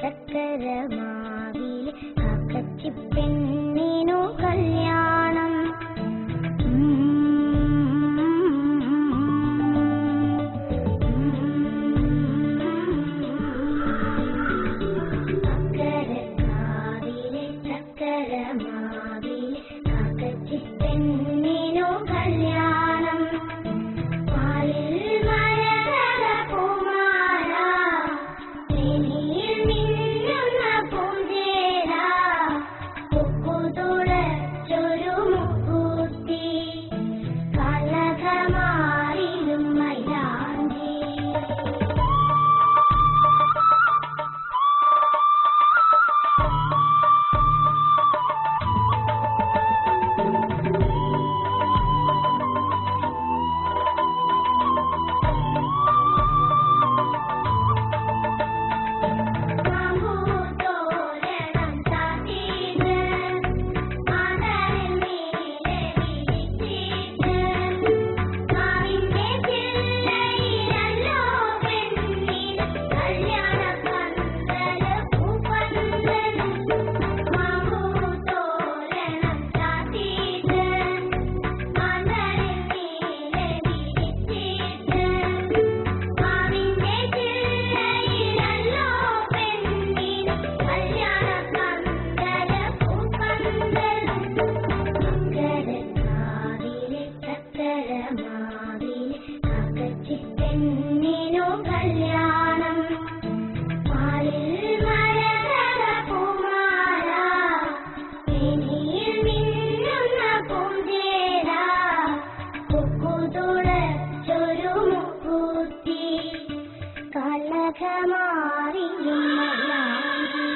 ചക്കരമാവിലെ കാക്കച്ചിപ്പെണ്ണിനു കല്യാണം. അക്കരക്കാവിലെ ചക്കരമാവിലെ കാക്കച്ചിപ്പെണ്ണിനു കല്യാണം. പാലിൽ മരതക പൂമാല, തേനിൽ മിന്നുന്ന പൂഞ്ചേര, കൊക്കുതുളച്ചൊരു മുക്കൂത്തി, കനകമാറിലും മൈലാഞ്ചി. പെണ്ണിനു കല്യാണം. പാലിൽ മരതക പൂമാല, തേനിൽ മിന്നുന്ന പൂഞ്ചേര, കൊക്കുതുളച്ചൊരു മുക്കൂത്തി, കനകമാറിലും മൈലാഞ്ചി.